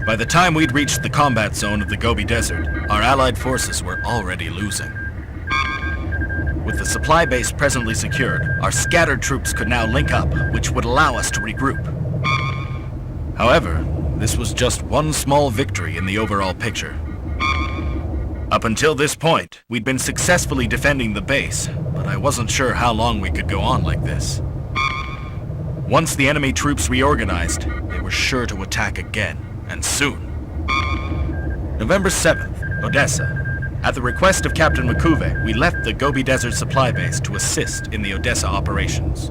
By the time we'd reached the combat zone of the Gobi Desert, our allied forces were already losing. With the supply base presently secured, our scattered troops could now link up, which would allow us to regroup. However, this was just one small victory in the overall picture. Up until this point, we'd been successfully defending the base, but I wasn't sure how long we could go on like this. Once the enemy troops reorganized, they were sure to attack again, and soon. November 7th, Odessa. At the request of Captain Mikuve, we left the Gobi Desert supply base to assist in the Odessa operations.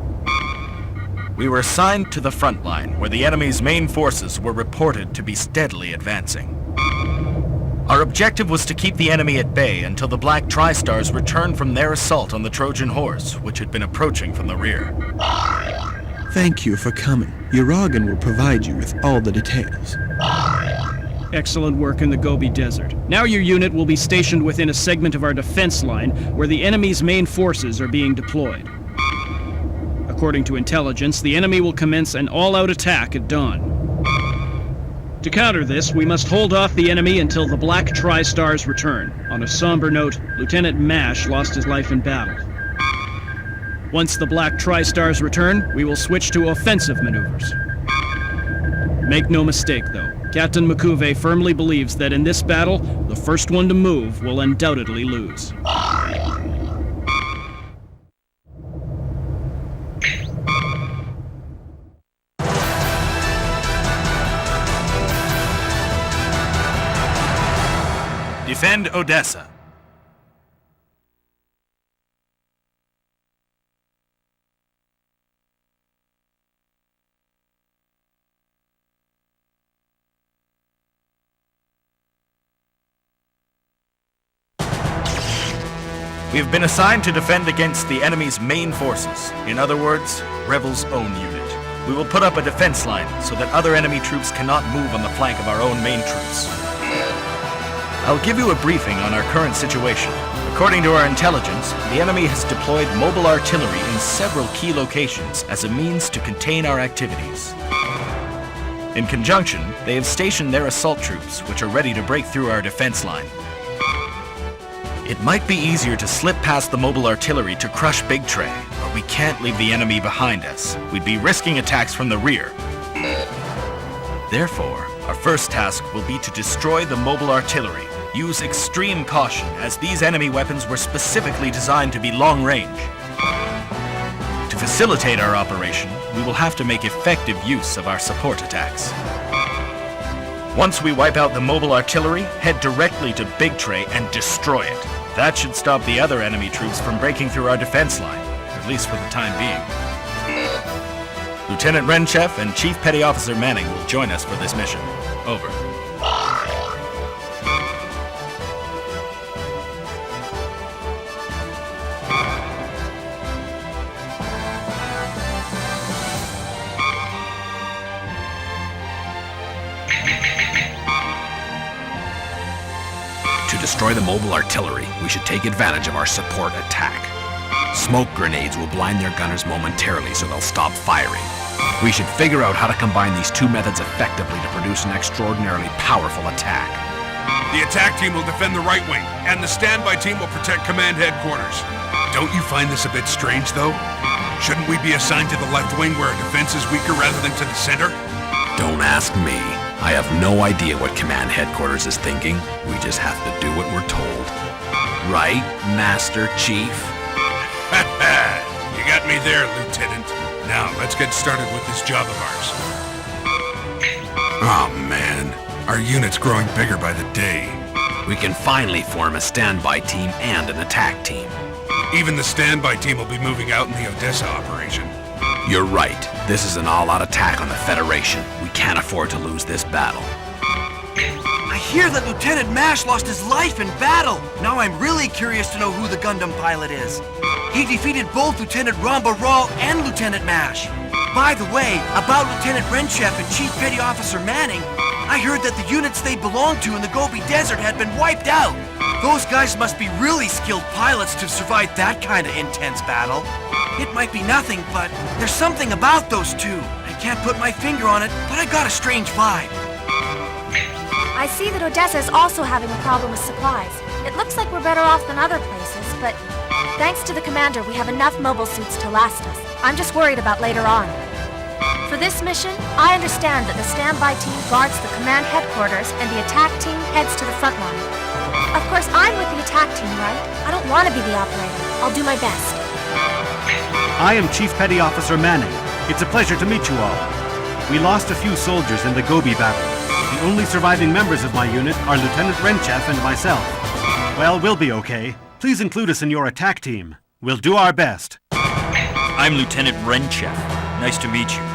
We were assigned to the front line, where the enemy's main forces were reported to be steadily advancing. Our objective was to keep the enemy at bay until the Black Tri-Stars returned from their assault on the Trojan horse, which had been approaching from the rear. Thank you for coming. Uragan will provide you with all the details. Excellent work in the Gobi Desert. Now your unit will be stationed within a segment of our defense line where the enemy's main forces are being deployed. According to intelligence, the enemy will commence an all-out attack at dawn. To counter this, we must hold off the enemy until the Black Tri-Stars return. On a somber note, Lieutenant Mash lost his life in battle. Once the Black Tri-Stars return, we will switch to offensive maneuvers. Make no mistake, though. Captain Mikuve firmly believes that in this battle, the first one to move will undoubtedly lose. Defend Odessa. We have been assigned to defend against the enemy's main forces. In other words, Rebel's own unit. We will put up a defense line so that other enemy troops cannot move on the flank of our own main troops. I'll give you a briefing on our current situation. According to our intelligence, the enemy has deployed mobile artillery in several key locations as a means to contain our activities. In conjunction, they have stationed their assault troops, which are ready to break through our defense line. It might be easier to slip past the mobile artillery to crush Big Tray, but we can't leave the enemy behind us. We'd be risking attacks from the rear. Therefore, our first task will be to destroy the mobile artillery. Use extreme caution, as these enemy weapons were specifically designed to be long-range. To facilitate our operation, we will have to make effective use of our support attacks. Once we wipe out the mobile artillery, head directly to Big Tray and destroy it. That should stop the other enemy troops from breaking through our defense line, at least for the time being. Lieutenant Renchev and Chief Petty Officer Manning will join us for this mission. Over. To destroy the mobile artillery, we should take advantage of our support attack. Smoke grenades will blind their gunners momentarily so they'll stop firing. We should figure out how to combine these two methods effectively to produce an extraordinarily powerful attack. The attack team will defend the right wing, and the standby team will protect command headquarters. Don't you find this a bit strange, though? Shouldn't we be assigned to the left wing where our defense is weaker rather than to the center? Don't ask me. I have no idea what command headquarters is thinking. We just have to do what we're told. Right, Master Chief? You got me there, Lieutenant. Now, let's get started with this job of ours. Oh, man. Our unit's growing bigger by the day. We can finally form a standby team and an attack team. Even the standby team will be moving out in the Odessa operation. You're right. This is an all-out attack on the Federation. We can't afford to lose this battle. I hear that Lieutenant Mash lost his life in battle. Now I'm really curious to know who the Gundam pilot is. He defeated both Lieutenant Ramba Rawl and Lieutenant Mash. By the way, about Lieutenant Renchev and Chief Petty Officer Manning, I heard that the units they belonged to in the Gobi Desert had been wiped out. Those guys must be really skilled pilots to survive that kind of intense battle. It might be nothing, but there's something about those two. I can't put my finger on it, but I got a strange vibe. I see that Odessa is also having a problem with supplies. It looks like we're better off than other places, but thanks to the commander, we have enough mobile suits to last us. I'm just worried about later on. For this mission, I understand that the standby team guards the command headquarters and the attack team heads to the front line. Of course, I'm with the attack team, right? I don't want to be the operator. I'll do my best. I am Chief Petty Officer Manning. It's a pleasure to meet you all. We lost a few soldiers in the Gobi battle. The only surviving members of my unit are Lieutenant Renchef and myself. Well, we'll be okay. Please include us in your attack team. We'll do our best. I'm Lieutenant Renchef. Nice to meet you.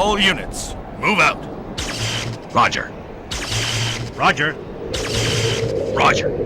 All units, move out. Roger. Roger. Roger.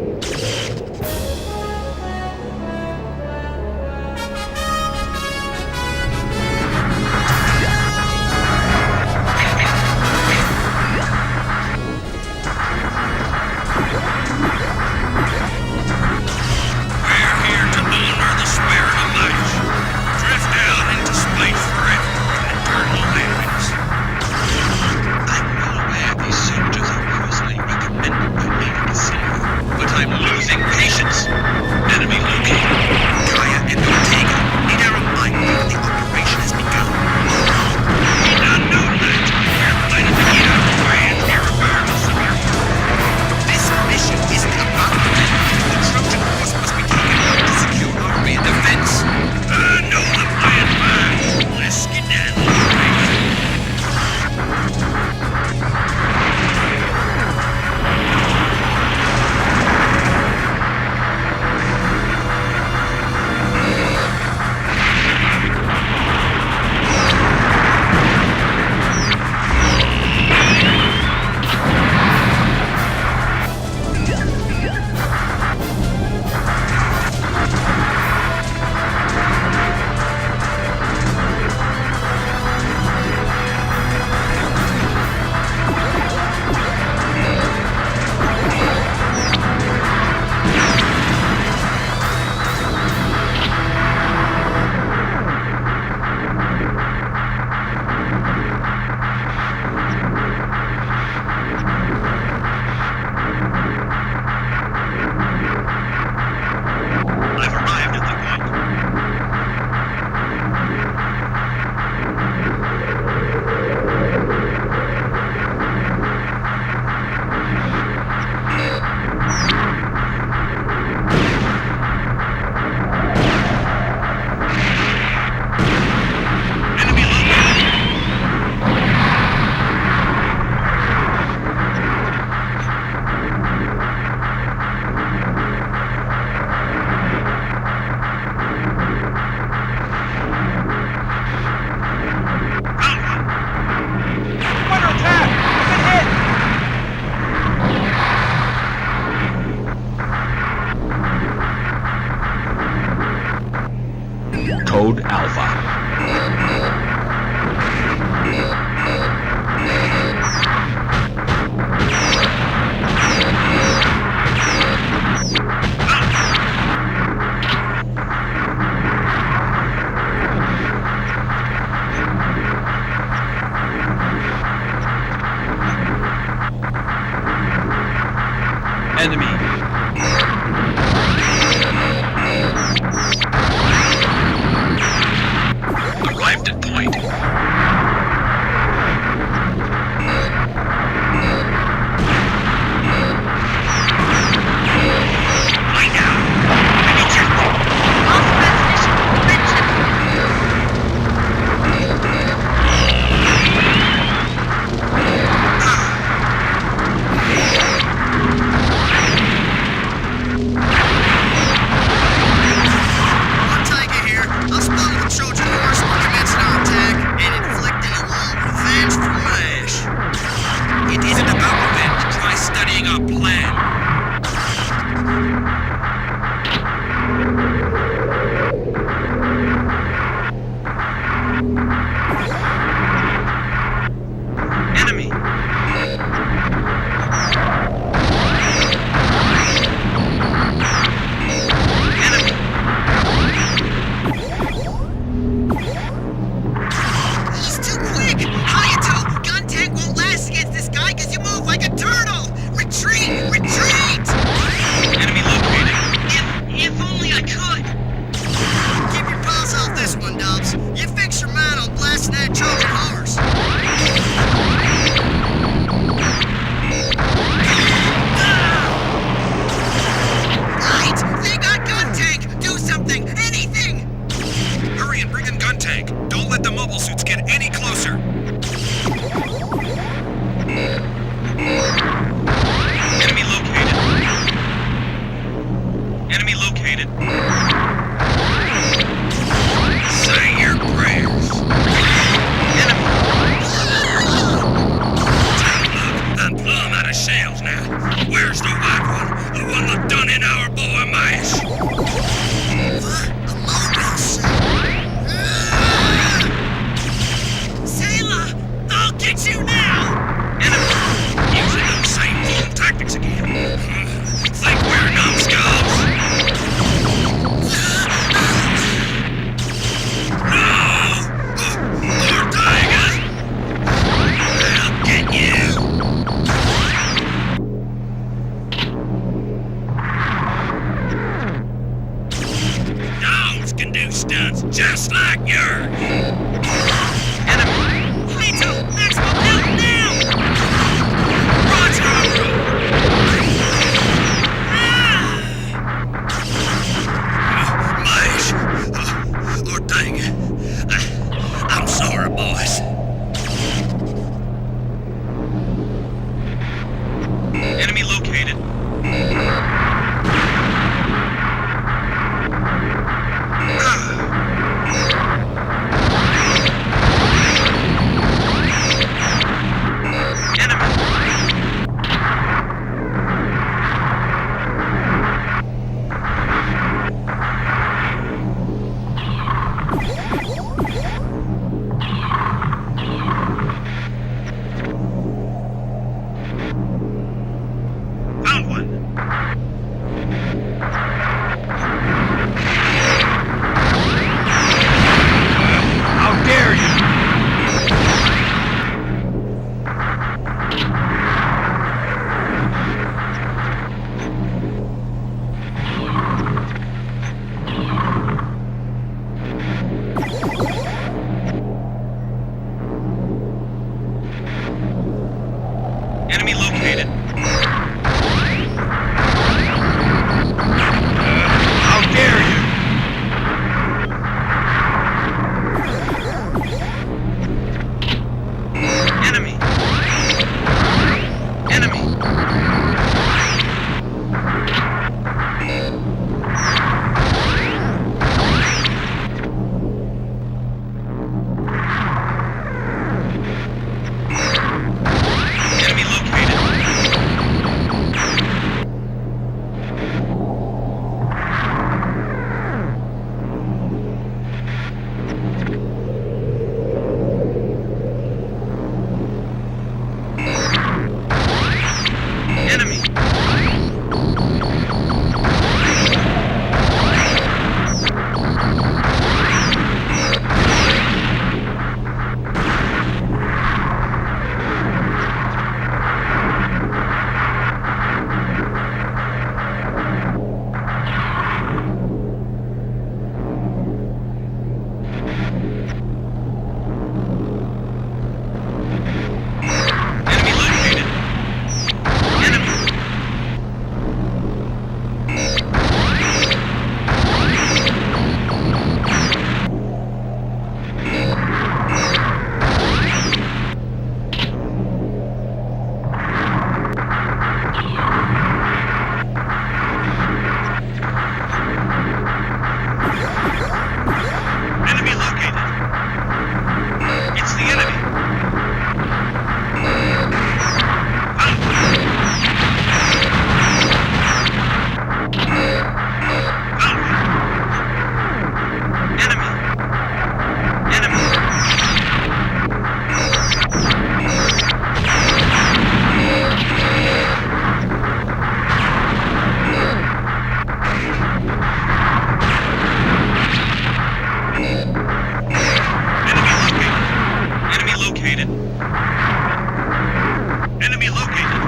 Code Alpha. Enemy. Arrived at point. Right now. Enemy checkpoint. Tiger here. I'll spawn with the Trojan horse. We're commencing our attack. shells now. Where's the white one? The one that done in our boy Mash? The mobile suit. Sailor, I'll get you now! Enemy! Using those same fool tactics again. Think we're numbskulls? No! More tigers! I'll get you! Dogs can do stunts just like yours! Enemy! Plato, maximum build now! Roger! Mash! Ortega! I'm sorry, boys. Enemy located. Found one. How dare you! Enemy located. How dare you! Enemy! Enemy! Enemy located. Enemy! Enemy located. Enemy! Enemy located. It's the enemy. Found one. Found one. Enemy. Enemy. Enemy located. Enemy located.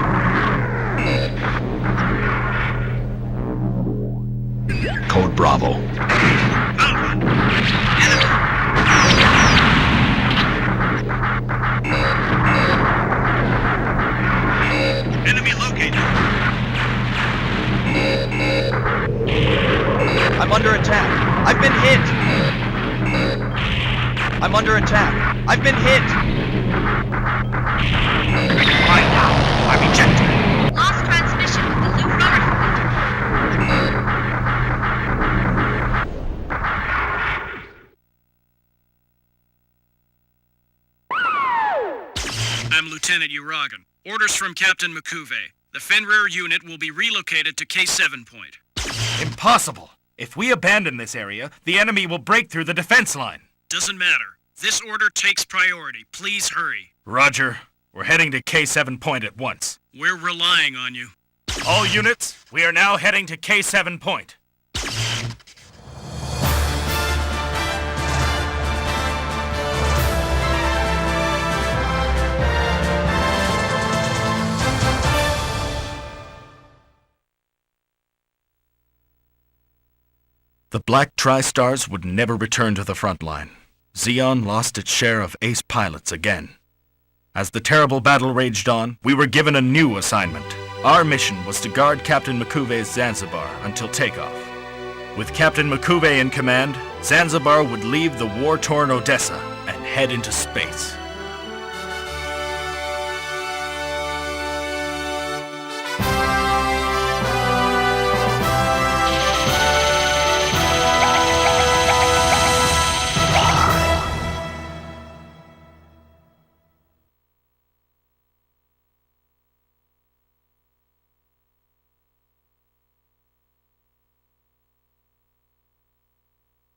Code Bravo. Found one. Enemy. Enemy located. I'm under attack. I've been hit. I'm under attack. I've been hit. Right now, I'm ejected. Lost transmission with the Roher I'm Lieutenant Uragan. Orders from Captain Makuve. The Fenrir unit will be relocated to K7 point. Impossible! If we abandon this area, the enemy will break through the defense line. Doesn't matter. This order takes priority. Please hurry. Roger. We're heading to K7 point at once. We're relying on you. All units, we are now heading to K7 point. The Black Tri-Stars would never return to the front line. Zeon lost its share of ace pilots again. As the terrible battle raged on, we were given a new assignment. Our mission was to guard Captain Makuve's Zanzibar until takeoff. With Captain Makuve in command, Zanzibar would leave the war-torn Odessa and head into space.